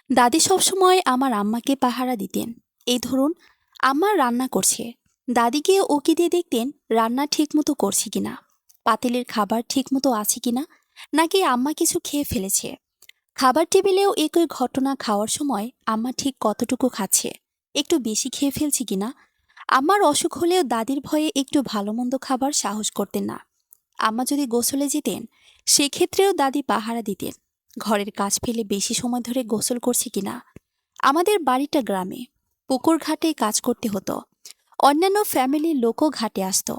দাদি সবসময় আমার আম্মাকে পাহারা দিতেন। এই ধরুন, আম্মা রান্না করছে, দাদি গিয়ে ওকে দিয়ে দেখতেন রান্না ঠিকমতো করছে কিনা, পাতিলের খাবার ঠিকমতো আছে কিনা, নাকি আম্মা কিছু খেয়ে ফেলেছে। খাবার টেবিলেও একই ঘটনা, খাওয়ার সময় আম্মা ঠিক কতটুকু খাচ্ছে, একটু বেশি খেয়ে ফেলছে কিনা। আম্মার অসুখ হলেও দাদির ভয়ে একটু ভালো মন্দ খাবার সাহস করতেন না। আম্মা যদি গোসলে যেতেন, সেক্ষেত্রেও দাদি পাহারা দিতেন ঘরের কাজ ফেলে বেশি সময় ধরে গোসল করছে কিনা। আমাদের বাড়িটা গ্রামে, পুকুর ঘাটে কাজ করতে হতো, অন্যান্য ফ্যামিলির লোকও ঘাটে আসতো।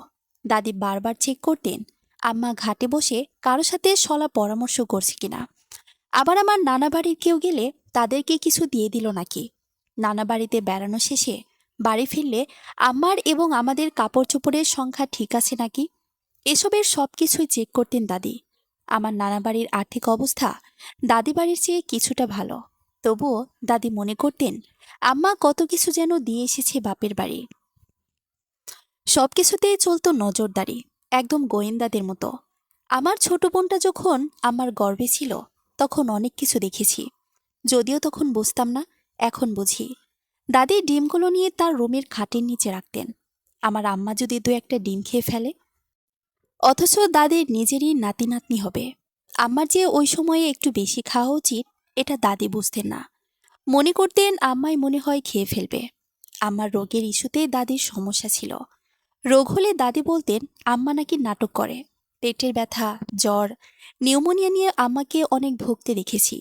দাদি বারবার চেক করতেন আম্মা ঘাটে বসে কারো সাথে সলা পরামর্শ করছে কিনা। আবার আমার নানা বাড়ির কেউ গেলে তাদেরকে কিছু দিয়ে দিল নাকি। নানা বাড়িতে বেড়ানো শেষে বাড়ি ফিরলে আমার এবং আমাদের কাপড় চোপড়ের সংখ্যা ঠিক আছে নাকি, এসবের সবকিছুই চেক করতেন দাদি। আমার নানা বাড়ির আর্থিক অবস্থা দাদি বাড়ির চেয়ে কিছুটা ভালো, তবুও দাদি মনে করতেন আম্মা কত কিছু যেন দিয়ে এসেছে বাপের বাড়ি। সবকিছুতেই চলতো নজরদারি, একদম গোয়েন্দাদের মতো। আমার ছোট বোনটা যখন আমার গর্ভে ছিল, তখন অনেক কিছু দেখেছি, যদিও তখন বুঝতাম না, এখন বুঝি। দাদি ডিমগুলো নিয়ে তার রুমের খাটের নিচে রাখতেন। আমার আম্মা যদি দু একটা ডিম খেয়ে ফেলে, অথচ দাদির নিজেরই নাতি নাতনি হবে, আম্মার যে ওই সময়ে একটু বেশি খাওয়া উচিত, এটা দাদি বুঝতেন না। মনে করতেন আম্মাই মনে হয় খেয়ে ফেলবে। আমার রোগের ইস্যুতে দাদির সমস্যা ছিল। রোগ হলে দাদি বলতেন আম্মা নাকি নাটক করে। পেটের ব্যথা, জ্বর, নিউমোনিয়া নিয়ে আম্মাকে অনেক ভুগতে দেখেছি।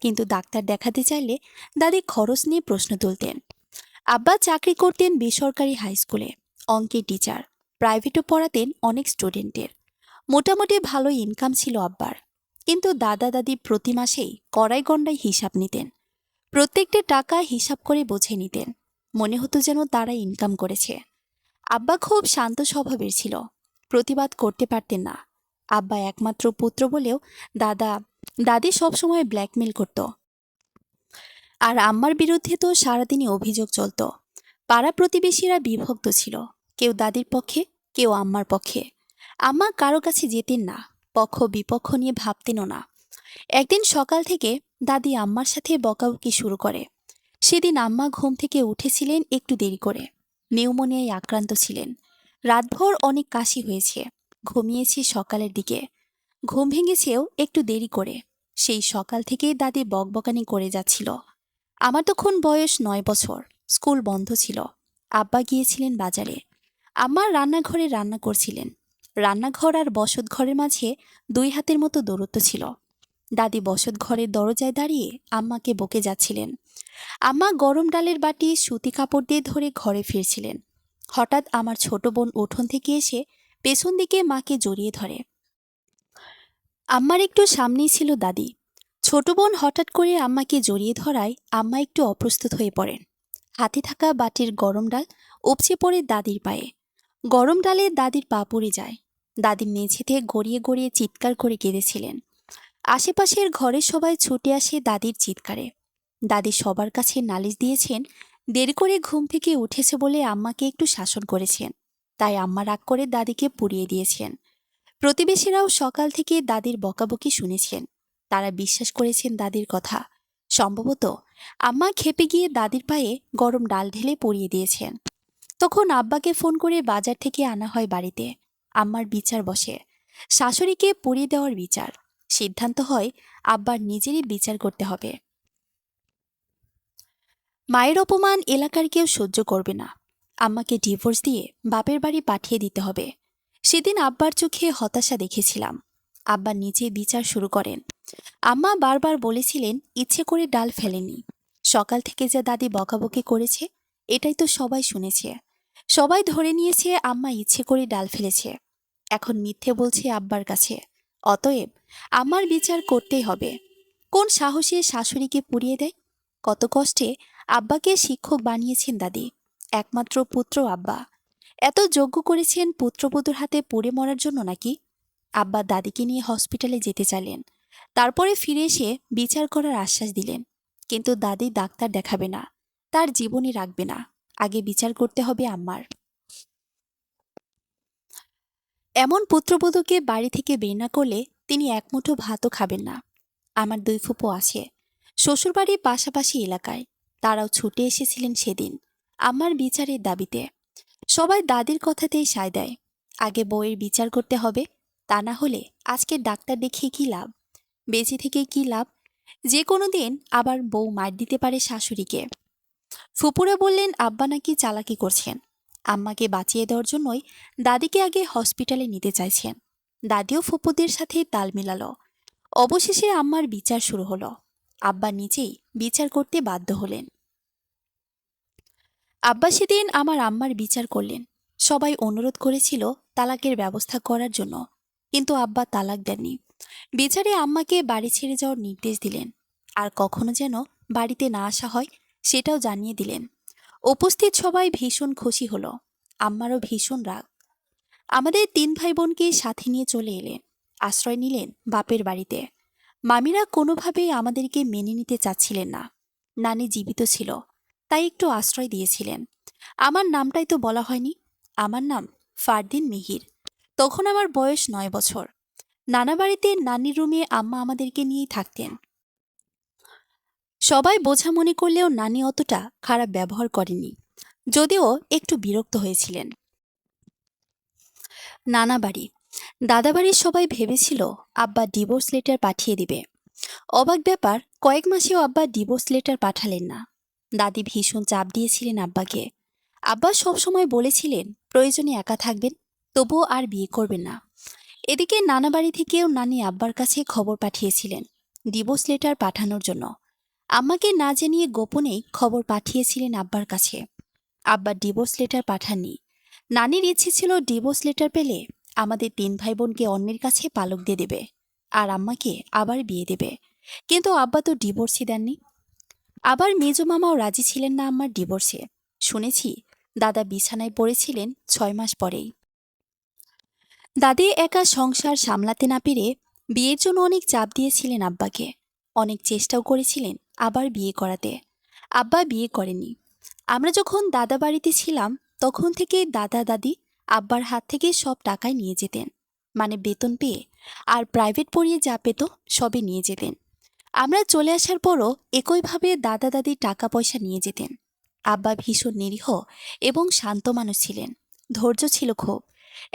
কিন্তু ডাক্তার দেখাতে চাইলে দাদি খরচ নিয়ে প্রশ্ন তুলতেন। আব্বা চাকরি করতেন বেসরকারি হাই স্কুলে, অঙ্কের টিচার, প্রাইভেটও পড়াতেন অনেক স্টুডেন্টের। মোটামুটি ভালো ইনকাম ছিল আব্বার। কিন্তু দাদা দাদি প্রতি মাসেই কড়াই গণ্ডায় হিসাব নিতেন, প্রত্যেকটা টাকা হিসাব করে বুঝে নিতেন। মনে হতো যেন তারা ইনকাম করেছে। আব্বা খুব শান্ত স্বভাবের ছিল, প্রতিবাদ করতে পারতেন না। আব্বা একমাত্র পুত্র বলেও দাদা দাদি সবসময় ব্ল্যাকমেল করত। আর আম্মার বিরুদ্ধে তো সারাদিনই অভিযোগ চলত। পাড়া প্রতিবেশীরা বিভক্ত ছিল, কেউ দাদির পক্ষে, কেউ আম্মার পক্ষে। আম্মা কারো কাছে যেতেন না, পক্ষ বিপক্ষ নিয়ে ভাবতেনও না। একদিন সকাল থেকে দাদি আম্মার সাথে বকাবকি শুরু করে। সেদিন আম্মা ঘুম থেকে উঠেছিলেন একটু দেরি করে, নিউমোনিয়ায় আক্রান্ত ছিলেন। রাতভর অনেক কাশি হয়েছে, ঘুমিয়েছি সকালের দিকে, ঘুম ভেঙেছেও একটু দেরি করে। সেই সকাল থেকেই দাদি বকবকানি করে যাচ্ছিল। আমার তখন বয়স 9 বছর, স্কুল বন্ধ ছিল। আব্বা গিয়েছিলেন বাজারে, আম্মা রান্নাঘরে রান্না করছিলেন। রান্নাঘর আর বসত ঘরের মাঝে 2 হাতের মতো দূরত্ব ছিল। দাদি বসত ঘরের দরজায় দাঁড়িয়ে আম্মাকে বকে যাচ্ছিলেন। আম্মা গরম ডালের বাটি সুতি কাপড় দিয়ে ধরে ঘরে ফিরছিলেন। হঠাৎ আমার ছোট বোন উঠোন থেকে এসে পেছন দিকে মাকে জড়িয়ে ধরে। আম্মার একটু সামনেই ছিল দাদি। ছোট বোন হঠাৎ করে আম্মাকে জড়িয়ে ধরায় আম্মা একটু অপ্রস্তুত হয়ে পড়েন। হাতে থাকা বাটির গরম ডাল উপচে পড়ে দাদির পায়ে। গরম ডালে দাদির পা পড়ে যায়। দাদি মেঝেতে গড়িয়ে গড়িয়ে চিৎকার করে কেঁদেছিলেন। আশেপাশের ঘরের সবাই ছুটে আসে দাদির চিৎকারে। দাদি সবার কাছে নালিশ দিয়েছেন দেরি করে ঘুম থেকে উঠেছে বলে আম্মাকে একটু শাসন করেছেন, তাই আম্মা রাগ করে দাদিকে পুড়িয়ে দিয়েছেন। প্রতিবেশীরাও সকাল থেকে দাদির বকাবকি শুনেছেন। তারা বিশ্বাস করেছেন দাদির কথা। সম্ভবত আম্মা খেপে গিয়ে দাদির পায়ে গরম ডাল ঢেলে পুড়িয়ে দিয়েছেন। তখন আব্বাকে ফোন করে বাজার থেকে আনা হয় বাড়িতে। আম্মার বিচার বসে, শাশুড়িকে পুড়িয়ে দেওয়ার বিচার। সিদ্ধান্ত হয় আব্বার নিজেরই বিচার করতে হবে। মায়ের অপমান এলাকার কেউ সহ্য করবে না। আম্মাকে ডিভোর্স দিয়ে বাপের বাড়ি পাঠিয়ে দিতে হবে। সেদিন আব্বার চোখে হতাশা দেখেছিলাম। আব্বা নিজে বিচার শুরু করেন। আম্মা বারবার বলেছিলেন ইচ্ছে করে ডাল ফেলেনি। সকাল থেকে যা দাদি বকাবকি করেছে, এটাই তো সবাই শুনেছে। সবাই ধরে নিয়েছে আম্মা ইচ্ছে করে ডাল ফেলেছে। এখন মিথ্যে বলছে আব্বার কাছে। অতএব আমার বিচার করতেই হবে। কোন সাহসে শাশুড়িকে পুড়িয়ে দেয়? কত কষ্টে আব্বাকে শিক্ষক বানিয়েছেন দাদি। একমাত্র পুত্র আব্বা। এত যজ্ঞ করেছেন পুত্রবধূর হাতে পুড়ে মরার জন্য নাকি? আব্বা দাদিকে নিয়ে হসপিটালে যেতে চাইলেন। তারপরে ফিরে এসে বিচার করার আশ্বাস দিলেন। কিন্তু দাদি ডাক্তার দেখাবে না, তার জীবনই রাখবে না। আগে বিচার করতে হবে আম্মার। এমন পুত্রবধূকে বাড়ি থেকে বের না করলে তিনি এক মুঠো ভাতও খাবেন না। আমার 2 ফুপো আছে, শ্বশুরবাড়ি পাশাপাশি এলাকায়। তারাও ছুটে এসেছিলেন সেদিন আমার বিচারের দাবিতে। সবাই দাদির কথাতেই সায় দেয়, আগে বউয়ের বিচার করতে হবে, তা না হলে আজকে ডাক্তার দেখিয়ে কি লাভ, বেঁচে থেকে কি লাভ। যে কোনো দিন আবার বউ মার দিতে পারে শাশুড়িকে। ফুপুরা বললেন আব্বা নাকি চালাকি করছেন, আম্মাকে বাঁচিয়ে দেওয়ার জন্যই দাদিকে আগে হসপিটালে নিতে চাইছেন। দাদিও ফুপুদের সাথে তাল মিলালো। অবশেষে আম্মার বিচার শুরু হলো। আব্বা নিজেই বিচার করতে বাধ্য হলেন। আব্বা সেদিন আমার আম্মার বিচার করলেন। সবাই অনুরোধ করেছিল তালাকের ব্যবস্থা করার জন্য, কিন্তু আব্বা তালাক দেননি। বিচারে আম্মাকে বাড়ি ছেড়ে যাওয়ার নির্দেশ দিলেন, আর কখনো যেন বাড়িতে না আসা হয় সেটাও জানিয়ে দিলেন। উপস্থিত সবাই ভীষণ খুশি হলো, আম্মারও ভীষণ রাগ। আমাদের 3 ভাই বোনকে সাথে নিয়ে চলে এলেন, আশ্রয় নিলেন বাপের বাড়িতে। মামিরা কোনোভাবেই আমাদেরকে মেনে নিতে চাচ্ছিলেন না। নানি জীবিত ছিল, তাই একটু আশ্রয় দিয়েছিলেন। আমার নামটাই তো বলা হয়নি। আমার নাম ফারদিন মিহির। তখন আমার বয়স 9 বছর। নানা বাড়িতে নানির রুমে আম্মা আমাদেরকে নিয়েই থাকতেন। সবাই বোঝা মনে করলেও নানি অতটা খারাপ ব্যবহার করেনি, যদিও একটু বিরক্ত হয়েছিলেন। নানা বাড়ি, দাদা বাড়ির সবাই ভেবেছিল আব্বা ডিভোর্স লেটার পাঠিয়ে দিবে। অবাক ব্যাপার, কয়েক মাসেও আব্বা ডিভোর্স লেটার পাঠালেন না। দাদি ভীষণ চাপ দিয়েছিলেন আব্বাকে। আব্বা সবসময় বলেছিলেন প্রয়োজনে একা থাকবেন, তবুও আর বিয়ে করবেন না। এদিকে নানা বাড়ি থেকেও নানি আব্বার কাছে খবর পাঠিয়েছিলেন ডিভোর্স লেটার পাঠানোর জন্য। আম্মাকে না জানিয়ে গোপনেই খবর পাঠিয়েছিলেন আব্বার কাছে। আব্বা ডিভোর্স লেটার পাঠাননি। নানির ইচ্ছে ছিল ডিভোর্স লেটার পেলে আমাদের 3 ভাই বোনকে অন্যের কাছে পালক দিয়ে দেবে, আর আম্মাকে আবার বিয়ে দেবে। কিন্তু আব্বা তো ডিভোর্সই দেননি। আবার মেজো মামাও রাজি ছিলেন না আম্মার ডিভোর্সে। শুনেছি দাদা বিছানায় পড়েছিলেন 6 মাস পরেই। দাদি একা সংসার সামলাতে না পেরে বিয়ের জন্য অনেক চাপ দিয়েছিলেন আব্বাকে। অনেক চেষ্টাও করেছিলেন আবার বিয়ে করাতে। আব্বা বিয়ে করেনি। আমরা যখন দাদা বাড়িতে ছিলাম তখন থেকে দাদা দাদি আব্বার হাত থেকে সব টাকাই নিয়ে যেতেন, মানে বেতন পেয়ে, আর প্রাইভেট পড়িয়ে যা পেত সবই নিয়ে যেতেন। আমরা চলে আসার পরও একইভাবে দাদা দাদি টাকা পয়সা নিয়ে যেতেন। আব্বা ভীষণ নিরীহ এবং শান্ত মানুষ ছিলেন, ধৈর্য ছিল খুব।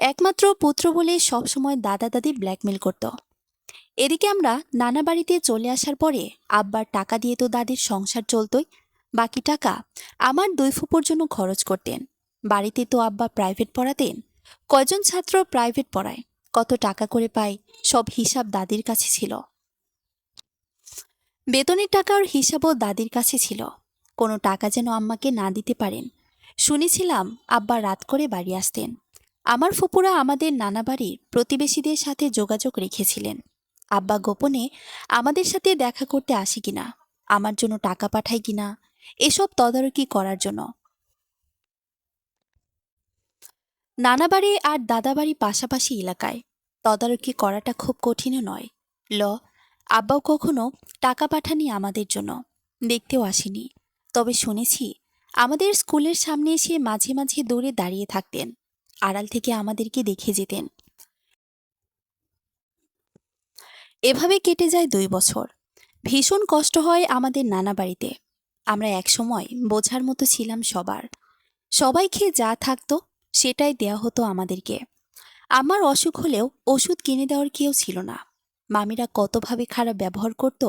একমাত্র পুত্র বলে সবসময় দাদা দাদি ব্ল্যাকমেল করত। এদিকে আমরা নানা বাড়িতে চলে আসার পরে আব্বার টাকা দিয়ে তো দাদির সংসার চলতই, বাকি টাকা আমার 2 ফুপুর জন্য খরচ করতেন। বাড়িতে তো আব্বা প্রাইভেট পড়াতেন। কয়জন ছাত্র প্রাইভেট পড়ায়, কত টাকা করে পায়, সব হিসাব দাদির কাছে ছিল। বেতনের টাকার হিসাবও দাদির কাছে ছিল। কোনো টাকা যেন আম্মাকে না দিতে পারেন। শুনেছিলাম আব্বা রাত করে বাড়ি আসতেন। আমার ফুপুরা আমাদের নানা বাড়ির প্রতিবেশীদের সাথে যোগাযোগ রেখেছিলেন আব্বা গোপনে আমাদের সাথে দেখা করতে আসে কিনা, আমার জন্য টাকা পাঠায় কিনা, এসব তদারকি করার জন্য। নানা বাড়ি আর দাদা বাড়ি পাশাপাশি এলাকায়, তদারকি করাটা খুব কঠিনও নয়। ল আব্বাও কখনো টাকা পাঠানি আমাদের জন্য, দেখতেও আসেনি। তবে শুনেছি আমাদের স্কুলের সামনে এসে মাঝে মাঝে দূরে দাঁড়িয়ে থাকতেন, আড়াল থেকে আমাদেরকে দেখে যেতেন। এভাবে কেটে যায় 2 বছর। ভীষণ কষ্ট হয় আমাদের নানা বাড়িতে। আমরা একসময় বোঝার মতো ছিলাম সবার। সবাই খেয়ে যা থাকতো সেটাই দেয়া হতো আমাদেরকে। আমার অসুখ হলেও ওষুধ কিনে দেওয়ার কেউ ছিল না। মামিরা কতভাবে খারাপ ব্যবহার করত।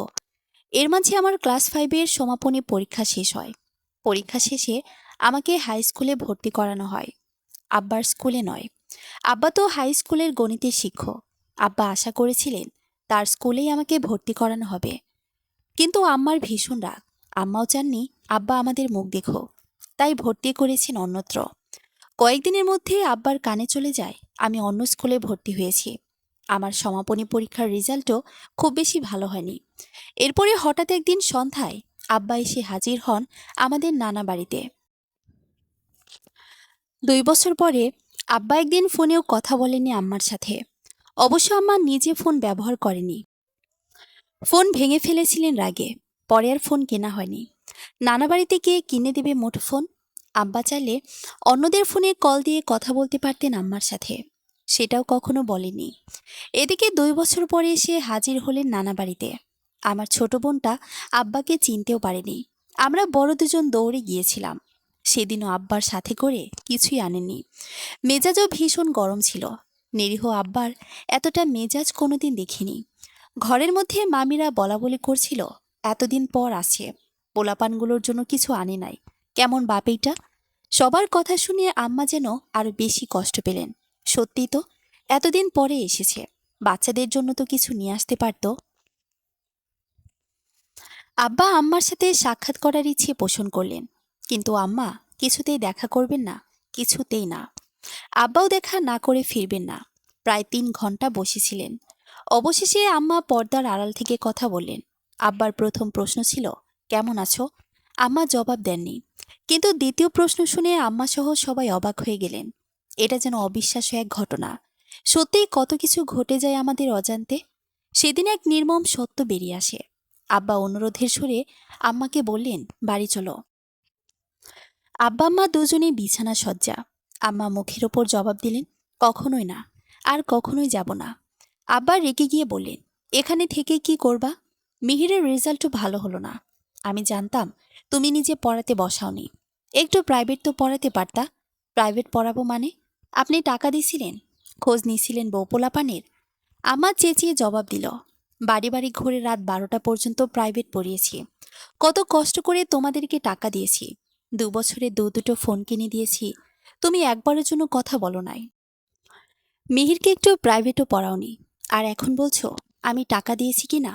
এর মাঝে আমার ক্লাস 5-এর সমাপনী পরীক্ষা শেষ হয়। পরীক্ষা শেষে আমাকে হাই স্কুলে ভর্তি করানো হয়, আব্বার স্কুলে নয়। আব্বা তো হাই স্কুলের গণিতের শিক্ষক। আব্বা আশা করেছিলেন তার স্কুলেই আমাকে ভর্তি করানো হবে, কিন্তু আম্মার ভীষণ রাগ। আম্মাও চাননি আব্বা আমাদের মুখ দেখো, তাই ভর্তি করেছেন অন্যত্র। কয়েকদিনের মধ্যে আব্বার কানে চলে যায় আমি অন্য স্কুলে ভর্তি হয়েছি। আমার সমাপনী পরীক্ষার রেজাল্টও খুব বেশি ভালো হয়নি। এরপরে হঠাৎ একদিন সন্ধ্যায় আব্বা এসে হাজির হন আমাদের নানা বাড়িতে। 2 বছর পরে আব্বা একদিন ফোনেও কথা বলেনি আম্মার সাথে। অবশ্য আম্মা নিজে ফোন ব্যবহার করেনি, ফোন ভেঙে ফেলেছিলেন রাগে। পরে আর ফোন কেনা হয়নি। নানা বাড়িতে গিয়ে কিনে দেবে মুঠোফোন। আব্বা চাইলে অন্যদের ফোনে কল দিয়ে কথা বলতে পারতেন আম্মার সাথে, সেটাও কখনো বলেনি। এদিকে 2 বছর পরে এসে হাজির হলেন নানা বাড়িতে। আমার ছোট বোনটা আব্বাকে চিনতেও পারেনি। আমরা বড় দুজন দৌড়ে গিয়েছিলাম। সেদিনও আব্বার সাথে করে কিছুই আনেননি। মেজাজও ভীষণ গরম ছিল। নিরীহ আব্বার এতটা মেজাজ কোনোদিন দেখিনি। ঘরের মধ্যে মামিরা বলাবলি করছিল, এতদিন পর আসে, পোলাপানগুলোর জন্য কিছু আনে নাই। কেমন বাপ এইটা! সবার কথা শুনে আম্মা যেন আরো বেশি কষ্ট পেলেন। সত্যি তো, এতদিন পরে এসেছে, বাচ্চাদের জন্য তো কিছু নিয়ে আসতে পারতো। আব্বা আম্মার সাথে সাক্ষাৎ করার ইচ্ছে পোষণ করলেন, কিন্তু আম্মা কিছুতেই দেখা করবেন না, কিছুতেই না। আব্বাও দেখা না করে ফিরবেন না। প্রায় 3 ঘন্টা বসেছিলেন। অবশেষে আম্মা পর্দার আড়াল থেকে কথা বললেন। আব্বার প্রথম প্রশ্ন ছিল, কেমন আছো? আম্মা জবাব দেননি। কিন্তু দ্বিতীয় প্রশ্ন শুনে আম্মা সহ সবাই অবাক হয়ে গেলেন। এটা যেন অবিশ্বাস্য এক ঘটনা। সত্যিই কত কিছু ঘটে যায় আমাদের অজান্তে। সেদিন এক নির্মম সত্য বেরিয়ে আসে। আব্বা অনুরোধের সুরে আম্মাকে বললেন, বাড়ি চলো। আব্বা আম্মা দুজনেই বিছানা সজ্জা। আম্মা মুখের ওপর জবাব দিলেন, কখনোই না, আর কখনোই যাব না। আব্বা রেগে গিয়ে বললেন, এখানে থেকে কি করবা? মিহিরের রেজাল্টও ভালো হলো না। আমি জানতাম তুমি নিজে পড়াতে বসাওনি। একটু প্রাইভেট তো পড়াতে পারতা। প্রাইভেট পড়াবো মানে? আপনি টাকা দিছিলেন? খোঁজ নিছিলেন বউ পোলাপানের? আমার চেঁচিয়ে জবাব দিল, বাড়ি বাড়ি ঘুরে রাত 12টা পর্যন্ত প্রাইভেট পড়িয়েছি। কত কষ্ট করে তোমাদেরকে টাকা দিয়েছি। 2 বছরে দুটো ফোন কিনে দিয়েছি। তুমি একবারের জন্য কথা বলো নাই। মিহিরকে একটু প্রাইভেটও পড়াওনি। আর এখন বলছো আমি টাকা দিয়েছি কি না?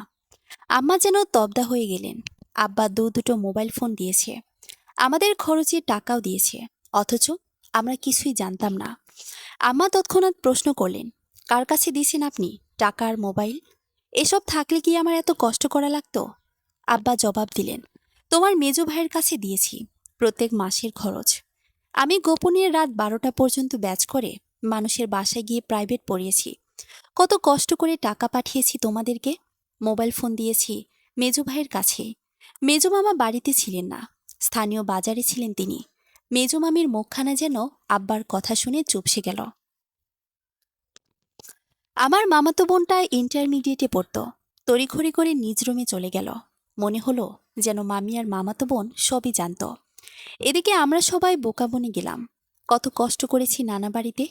আম্মা যেন তব্দা হয়ে গেলেন। আব্বা দুটো মোবাইল ফোন দিয়েছে, আমাদের খরচে টাকাও দিয়েছে, অথচ আমরা কিছুই জানতাম না। আম্মা তৎক্ষণাৎ প্রশ্ন করলেন, কার কাছে দিয়েছেন আপনি টাকা আর মোবাইল? এসব থাকলে কি আমার এত কষ্ট করা লাগতো? আব্বা জবাব দিলেন, তোমার মেজো ভাইয়ের কাছে দিয়েছি, প্রত্যেক মাসের খরচ। আমি গোপনে রাত 12টা পর্যন্ত ব্যাচ করে মানুষের বাসায় গিয়ে প্রাইভেট পড়িয়েছি। কত কষ্ট করে টাকা পাঠিয়েছি তোমাদেরকে। মোবাইল ফোন দিয়েছি মেজো ভাইয়ের কাছে। মেজো মামা বাড়িতে ছিলেন না, স্থানীয় বাজারে ছিলেন তিনি। মেজো মামির মুখখানা যেন আব্বার কথা শুনে চুপসে গেল। আমার মামাতো বোনটা ইন্টারমিডিয়েটে পড়তো। তড়িঘড়ি করে নিজ রুমে চলে গেল। মনে হলো যেন মামি আর মামাতো বোন সবই জানত। এদিকে আমরা সবাই বোকা বনে গেলাম। কত কষ্ট করেছি নানা বাড়িতে,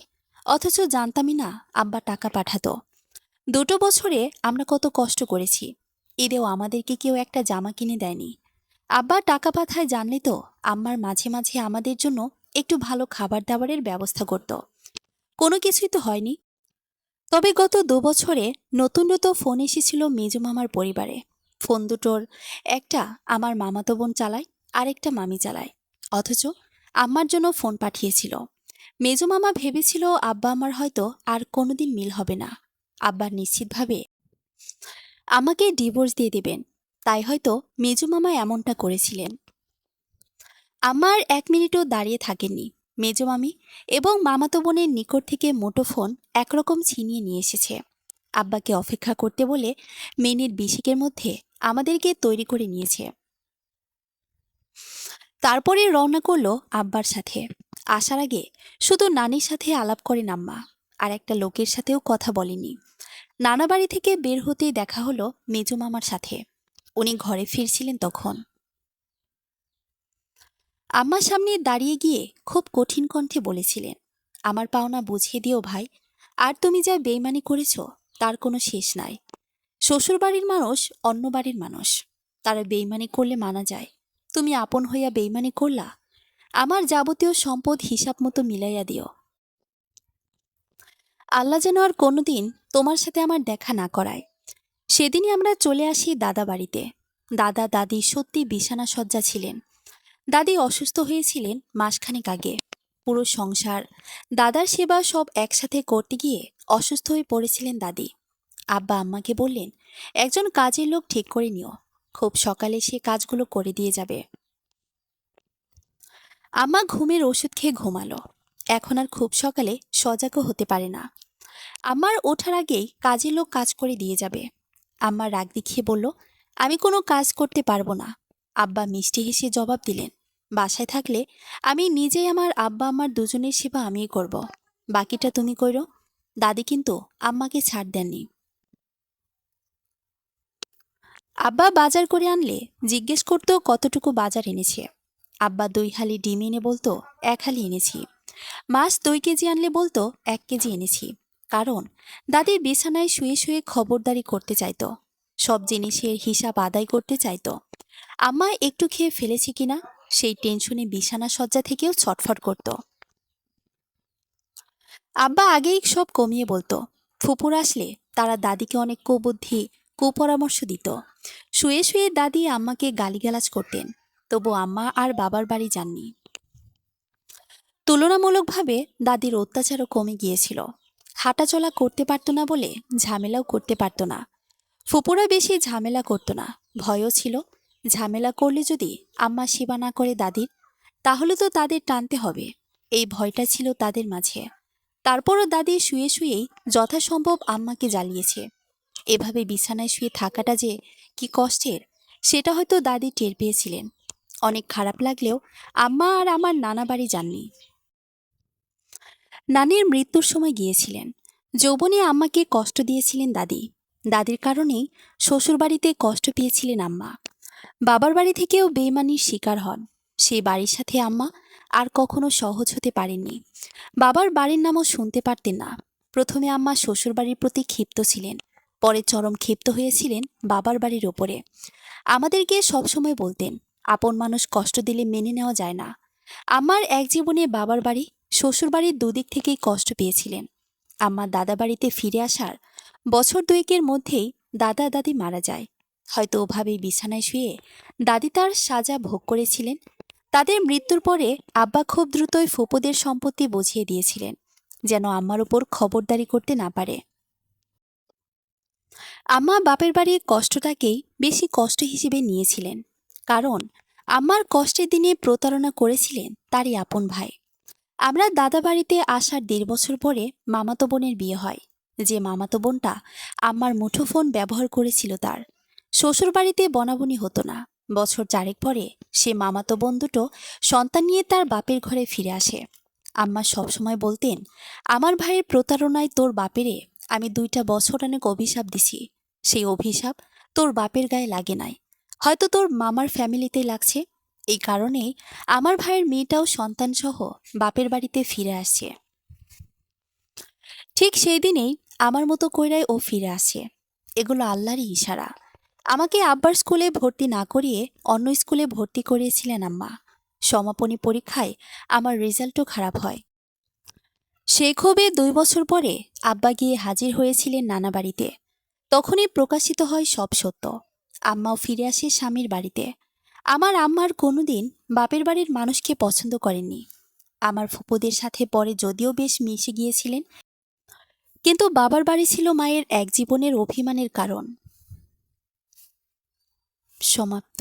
অথচ জানতামই না আব্বা টাকা পাঠাতো। 2 বছরে আমরা কত কষ্ট করেছি। ঈদেও আমাদেরকে কেউ একটা জামা কিনে দেয়নি। আব্বা টাকা পাঠায় জানলে তো আম্মার মাঝে মাঝে আমাদের জন্য একটু ভালো খাবার দাবারের ব্যবস্থা করত। কোনো কিছুই তো হয়নি। তবে গত 2 বছরে নতুন নতুন ফোন এসেছিল মেজো মামার পরিবারে। ফোন দুটোর একটা আমার মামাতো বোন চালায়, আরেকটা মামি চালায়। অথচ আম্মার জন্য ফোন পাঠিয়েছিল। মেজো মামা ভেবেছিল আব্বা আমার হয়তো আর কোনোদিন মিল হবে না। আব্বা নিশ্চিতভাবে আমাকে ডিভোর্স দিয়ে দেবেন। তাই হয়তো মেজো মামা এমনটা করেছিলেন। আমার 1 মিনিটও দাঁড়িয়ে থাকেননি। মেজো মামি এবং মামাতো বোনের নিকট থেকে মুঠোফোন একরকম ছিনিয়ে নিয়ে এসেছে। আব্বাকে অপেক্ষা করতে বলে মিনিট 20 মধ্যে আমাদেরকে তৈরি করে নিয়েছে। তারপরে রওনা করলো আব্বার সাথে। আসার আগে শুধু নানির সাথে আলাপ করেন আম্মা, আর একটা লোকের সাথেও কথা বলেনি। নানা বাড়ি থেকে বের হতেই দেখা হলো মেজো মামার সাথে। উনি ঘরে ফিরছিলেন তখন। আম্মার সামনে দাঁড়িয়ে গিয়ে খুব কঠিন কণ্ঠে বলেছিলেন, আমার পাওনা বুঝিয়ে দিও ভাই। আর তুমি যা বেইমানি করেছ তার কোনো শেষ নাই। শ্বশুর বাড়ির মানুষ অন্য বাড়ির মানুষ, তারা বেইমানি করলে মানা যায়। তুমি আপন হইয়া বেইমানি করলা। আমার যাবতীয় সম্পদ হিসাব মতো মিলাইয়া দিও। আল্লাহ যেন আর কোনোদিন তোমার সাথে আমার দেখা না করায়। সেদিনই আমরা চলে আসি দাদা বাড়িতে। দাদা দাদি সত্যি বিছানা সজ্জা ছিলেন। দাদি অসুস্থ হয়েছিলেন মাসখানেক আগে। পুরো সংসার, দাদার সেবা সব একসাথে করতে গিয়ে অসুস্থ হয়ে পড়েছিলেন দাদি। আব্বা আম্মাকে বললেন, একজন কাজের লোক ঠিক করে নিও, খুব সকালে সে কাজগুলো করে দিয়ে যাবে। আম্মা ঘুমের ওষুধ খেয়ে ঘুমালো। এখন আর খুব সকালে সজাগও হতে পারে না। আমার ওঠার আগেই কাজের লোক কাজ করে দিয়ে যাবে। আম্মা রাগ দেখিয়ে বলল, আমি কোনো কাজ করতে পারবো না। আব্বা মিষ্টি হেসে জবাব দিলেন, বাসায় থাকলে আমি নিজেই আমার আব্বা আম্মার দুজনের সেবা আমিই করব, বাকিটা তুমি কইরো। দাদি কিন্তু আম্মাকে ছাড় দেননি। আব্বা বাজার করে আনলে জিজ্ঞেস করতো কতটুকু বাজার এনেছে। আব্বা 2 হালি ডিম এনে বলতো 1 হালি এনেছি। মাছ 2 কেজি আনলে বলতো 1 কেজি এনেছি। কারণ দাদি বিছানায় শুয়ে শুয়ে খবরদারি করতে চাইতো, সব জিনিসের হিসাব আদায় করতে চাইতো। আম্মা একটু খেয়ে ফেলেছে কিনা সেই টেনশনে বিছানা সজ্জা থেকেও ছটফট করত। আব্বা আগেই সব কমিয়ে বলতো। ফুপুর আসলে তারা দাদিকে অনেক কুবুদ্ধি, কুপরামর্শ দিত। শুয়ে শুয়ে দাদি আম্মাকে গালিগালাজ করতেন। তবু আম্মা আর বাবার বাড়ি যাননি। তুলনামূলকভাবে দাদির অত্যাচারও কমে গিয়েছিল। হাঁটাচলা করতে পারত না বলে ঝামেলাও করতে পারত না। ফুপুরা বেশি ঝামেলা করত না, ভয়ও ছিল। ঝামেলা করলে যদি আম্মা সেবা না করে দাদির, তাহলে তো তাদের টানতে হবে, এই ভয়টা ছিল তাদের মাঝে। তারপরও দাদি শুয়ে শুয়েই যথাসম্ভব আম্মাকে জ্বালিয়েছে। এভাবে বিছানায় শুয়ে থাকাটা যে কি কষ্টের, সেটা হয়তো দাদি টের পেয়েছিলেন। অনেক খারাপ লাগলেও আম্মা আর আমার নানা বাড়ি যাননি। নানির মৃত্যুর সময় গিয়েছিলেন। যৌবনে আম্মাকে কষ্ট দিয়েছিলেন দাদি। দাদির কারণেই শ্বশুরবাড়িতে কষ্ট পেয়েছিলেন আম্মা। বাবার বাড়ি থেকেও বেইমানির শিকার হন। সেই বাড়ির সাথে আম্মা আর কখনো সহজ হতে পারেননি। বাবার বাড়ির নামও শুনতে পারতেন না। প্রথমে আম্মা শ্বশুরবাড়ির প্রতি ক্ষিপ্ত ছিলেন, পরে চরম ক্ষিপ্ত হয়েছিলেন বাবার বাড়ির ওপরে। আমাদেরকে সবসময় বলতেন, আপন মানুষ কষ্ট দিলে মেনে নেওয়া যায় না। আমার এক জীবনে বাবার বাড়ি, শ্বশুরবাড়ির দুদিক থেকেই কষ্ট পেয়েছিলেন। আম্মা দাদা বাড়িতে ফিরে আসার বছর 2-এর মধ্যেই দাদা দাদি মারা যায়। হয়তো ওভাবেই বিছানায় শুয়ে দাদি তার সাজা ভোগ করেছিলেন। তাদের মৃত্যুর পরে আব্বা খুব দ্রুতই ফুপুদের সম্পত্তি বুঝিয়ে দিয়েছিলেন, যেন আম্মার উপর খবরদারি করতে না পারে। আম্মা বাপের বাড়ির কষ্টটাকেই বেশি কষ্ট হিসেবে নিয়েছিলেন। কারণ আম্মার কষ্টের দিনে প্রতারণা করেছিলেন তারই আপন ভাই। আমরা দাদা বাড়িতে আসার 1.5 বছর পরে মামাতো বোনের বিয়ে হয়। যে মামাতো বোনটা আম্মার মুঠোফোন ব্যবহার করেছিল তার। শ্বশুর বাড়িতে বনাবনি হতো না। বছর 4 পরে সে মামাতো বোন দুটো সন্তান নিয়ে তার বাপের ঘরে ফিরে আসে। আম্মা সবসময় বলতেন, আমার ভাইয়ের প্রতারণায় তোর বাপেরে আমি 2টা বছর অনেক অভিশাপ দিছি। সেই অভিশাপ তোর বাপের গায়ে লাগে নাই, হয়তো তোর মামার ফ্যামিলিতে লাগছে। এই কারণেই আমার ভাইয়ের মেয়েটাও সন্তানসহ বাপের বাড়িতে ফিরে আসছে। ঠিক সেই দিনেই আমার মতো কইরাই ও ফিরে আসে। এগুলো আল্লাহরই ইশারা। আমাকে আব্বার স্কুলে ভর্তি না করিয়ে অন্য স্কুলে ভর্তি করিয়েছিলেন আম্মা। সমাপনী পরীক্ষায় আমার রেজাল্টও খারাপ হয়। সেই ক্ষোভে 2 বছর পরে আব্বা গিয়ে হাজির হয়েছিলেন নানা বাড়িতে। তখনই প্রকাশিত হয় সব সত্য। আম্মাও ফিরে আসে স্বামীর বাড়িতে। আমার আম্মার কোনোদিন বাপের বাড়ির মানুষকে পছন্দ করেননি। আমার ফুপুদের সাথে পরে যদিও বেশ মিশে গিয়েছিলেন, কিন্তু বাবার বাড়ি ছিল মায়ের এক জীবনের অভিমানের কারণ। সমাপ্ত।